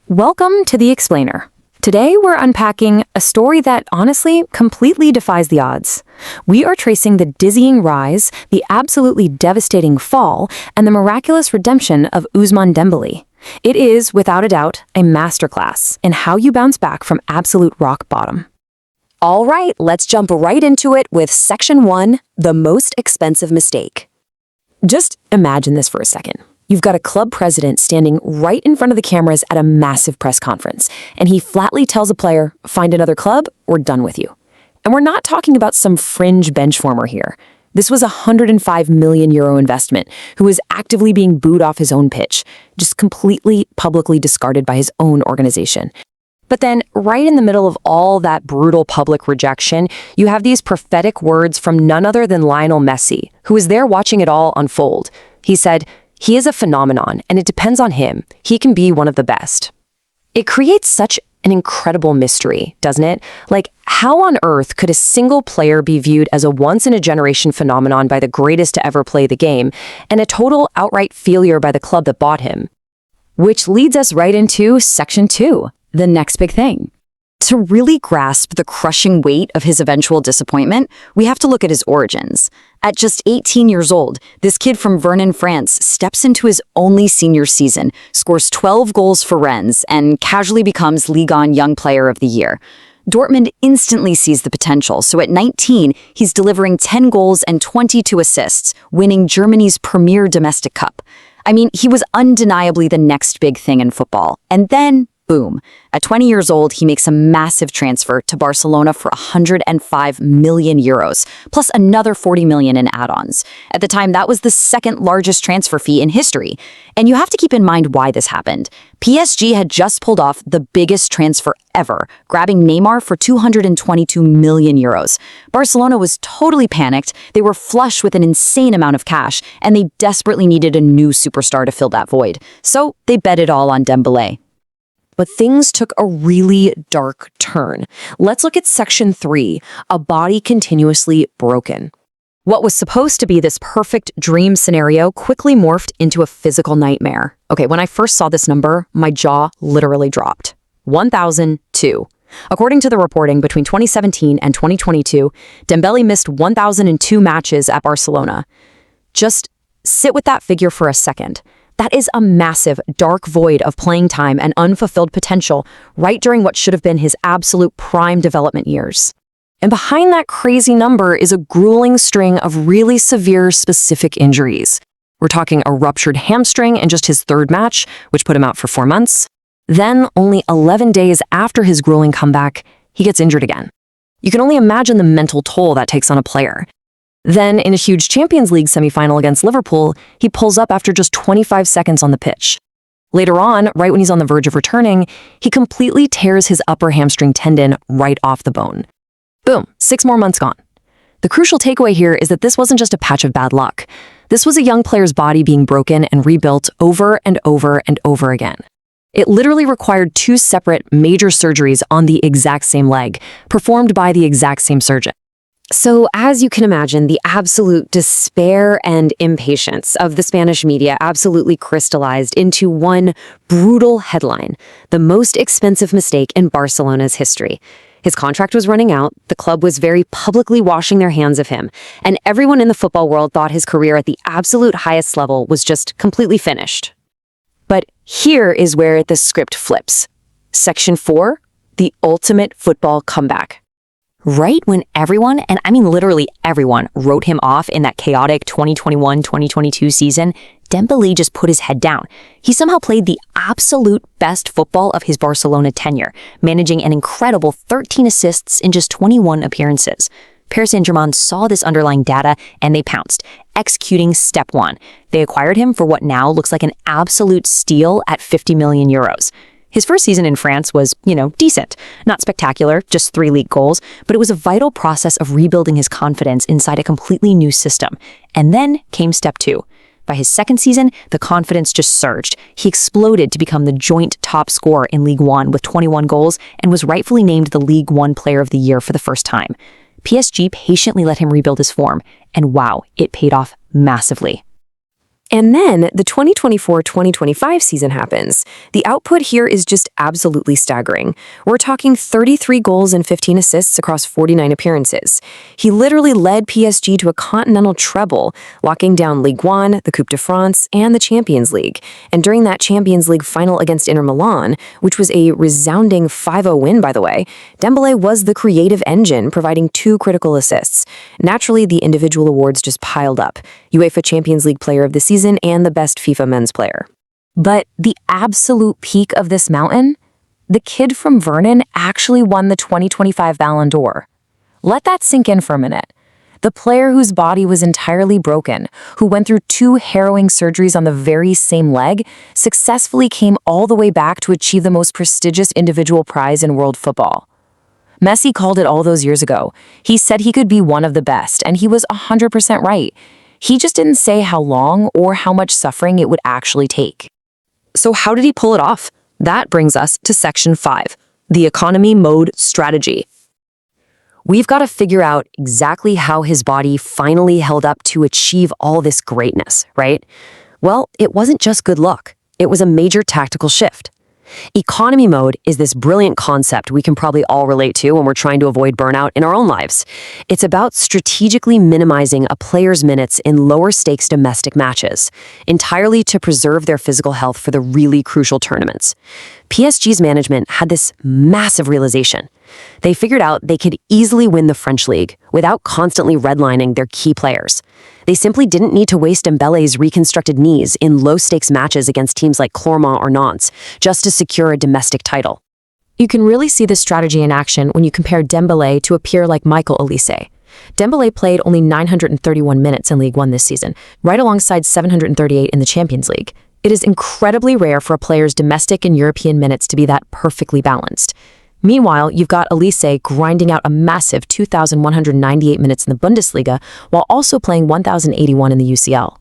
Welcome to The Explainer. Today we're unpacking a story that honestly completely defies the odds. We are tracing the dizzying rise, the absolutely devastating fall, and the miraculous redemption of Ousmane Dembélé. It is, without a doubt, a masterclass in how you bounce back from absolute rock bottom. All right, let's jump right into it with Section 1, the most expensive mistake. Just imagine this for a second. You've got a club president standing right in front of the cameras at a massive press conference, and he flatly tells a player, find another club, we're done with you. And we're not talking about some fringe bench warmer here. This was a €105 million investment who was actively being booed off his own pitch, just completely publicly discarded by his own organization. But then, right in the middle of all that brutal public rejection, you have these prophetic words from none other than Lionel Messi, who was there watching it all unfold. He said, he is a phenomenon, and it depends on him. He can be one of the best. It creates such an incredible mystery, doesn't it? Like, how on earth could a single player be viewed as a once-in-a-generation phenomenon by the greatest to ever play the game, and a total outright failure by the club that bought him? Which leads us right into Section 2, the next big thing. To really grasp the crushing weight of his eventual disappointment, we have to look at his origins. At just 18 years old, this kid from Vernon, France, steps into his only senior season, scores 12 goals for Rennes, and casually becomes Ligue 1 Young Player of the Year. Dortmund instantly sees the potential, so at 19, he's delivering 10 goals and 22 assists, winning Germany's premier domestic cup. I mean, he was undeniably the next big thing in football. And then, boom. At 20 years old, he makes a massive transfer to Barcelona for €105 million, plus another $40 million in add-ons. At the time, that was the second largest transfer fee in history. And you have to keep in mind why this happened. PSG had just pulled off the biggest transfer ever, grabbing Neymar for €222 million. Barcelona was totally panicked, they were flush with an insane amount of cash, and they desperately needed a new superstar to fill that void. So they bet it all on Dembélé. But things took a really dark turn. Let's look at Section 3, a body continuously broken. What was supposed to be this perfect dream scenario quickly morphed into a physical nightmare. Okay, when I first saw this number, my jaw literally dropped. 1,002. According to the reporting, between 2017 and 2022, Dembélé missed 1,002 matches at Barcelona. Just sit with that figure for a second. That is a massive, dark void of playing time and unfulfilled potential right during what should have been his absolute prime development years. And behind that crazy number is a grueling string of really severe specific injuries. We're talking a ruptured hamstring in just his third match, which put him out for 4 months. Then, only 11 days after his grueling comeback, he gets injured again. You can only imagine the mental toll that takes on a player. Then, in a huge Champions League semifinal against Liverpool, he pulls up after just 25 seconds on the pitch. Later on, right when he's on the verge of returning, he completely tears his upper hamstring tendon right off the bone. Boom, 6 more months gone. The crucial takeaway here is that this wasn't just a patch of bad luck. This was a young player's body being broken and rebuilt over and over and over again. It literally required 2 separate major surgeries on the exact same leg, performed by the exact same surgeon. So, as you can imagine, the absolute despair and impatience of the Spanish media absolutely crystallized into one brutal headline: the most expensive mistake in Barcelona's history. His contract was running out, the club was very publicly washing their hands of him, and everyone in the football world thought his career at the absolute highest level was just completely finished. But here is where the script flips. Section 4, the ultimate football comeback. Right when everyone, and I mean literally everyone, wrote him off in that chaotic 2021-2022 season, Dembélé just put his head down. He somehow played the absolute best football of his Barcelona tenure, managing an incredible 13 assists in just 21 appearances. Paris Saint-Germain saw this underlying data and they pounced, executing step 1. They acquired him for what now looks like an absolute steal at €50 million. His first season in France was, decent. Not spectacular, just 3 league goals, but it was a vital process of rebuilding his confidence inside a completely new system. And then came step 2. By his second season, the confidence just surged. He exploded to become the joint top scorer in Ligue 1 with 21 goals and was rightfully named the Ligue 1 Player of the Year for the first time. PSG patiently let him rebuild his form, and wow, it paid off massively. And then the 2024-2025 season happens. The output here is just absolutely staggering. We're talking 33 goals and 15 assists across 49 appearances. He literally led PSG to a continental treble, locking down Ligue 1, the Coupe de France, and the Champions League. And during that Champions League final against Inter Milan, which was a resounding 5-0 win, by the way, Dembélé was the creative engine, providing 2 critical assists. Naturally, the individual awards just piled up. UEFA Champions League Player of the Season and the best FIFA men's player. But the absolute peak of this mountain? The kid from Vernon actually won the 2025 Ballon d'Or. Let that sink in for a minute. The player whose body was entirely broken, who went through 2 harrowing surgeries on the very same leg, successfully came all the way back to achieve the most prestigious individual prize in world football. Messi called it all those years ago. He said he could be one of the best, and he was 100% right. He just didn't say how long or how much suffering it would actually take. So how did he pull it off? That brings us to Section 5, the economy mode strategy. We've got to figure out exactly how his body finally held up to achieve all this greatness, right? Well, it wasn't just good luck. It was a major tactical shift. Economy mode is this brilliant concept we can probably all relate to when we're trying to avoid burnout in our own lives. It's about strategically minimizing a player's minutes in lower stakes domestic matches, entirely to preserve their physical health for the really crucial tournaments. PSG's management had this massive realization. They figured out they could easily win the French league without constantly redlining their key players. They simply didn't need to waste Dembélé's reconstructed knees in low-stakes matches against teams like Clermont or Nantes just to secure a domestic title. You can really see this strategy in action when you compare Dembélé to a peer like Michael Olise. Dembélé played only 931 minutes in Ligue 1 this season, right alongside 738 in the Champions League. It is incredibly rare for a player's domestic and European minutes to be that perfectly balanced. Meanwhile, you've got Olise grinding out a massive 2,198 minutes in the Bundesliga while also playing 1,081 in the UCL.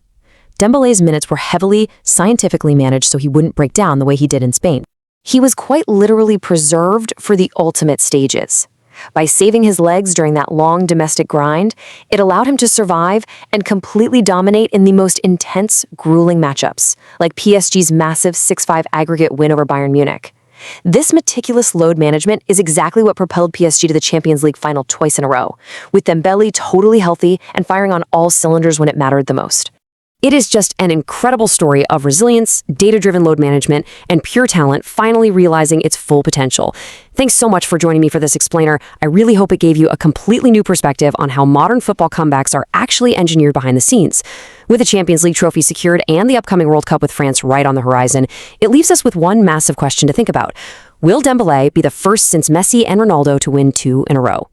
Dembélé's minutes were heavily, scientifically managed so he wouldn't break down the way he did in Spain. He was quite literally preserved for the ultimate stages. By saving his legs during that long domestic grind, it allowed him to survive and completely dominate in the most intense, grueling matchups, like PSG's massive 6-5 aggregate win over Bayern Munich. This meticulous load management is exactly what propelled PSG to the Champions League final twice in a row, with Dembélé totally healthy and firing on all cylinders when it mattered the most. It is just an incredible story of resilience, data-driven load management, and pure talent finally realizing its full potential. Thanks so much for joining me for this explainer. I really hope it gave you a completely new perspective on how modern football comebacks are actually engineered behind the scenes. With the Champions League trophy secured and the upcoming World Cup with France right on the horizon, it leaves us with one massive question to think about. Will Dembélé be the first since Messi and Ronaldo to win 2 in a row?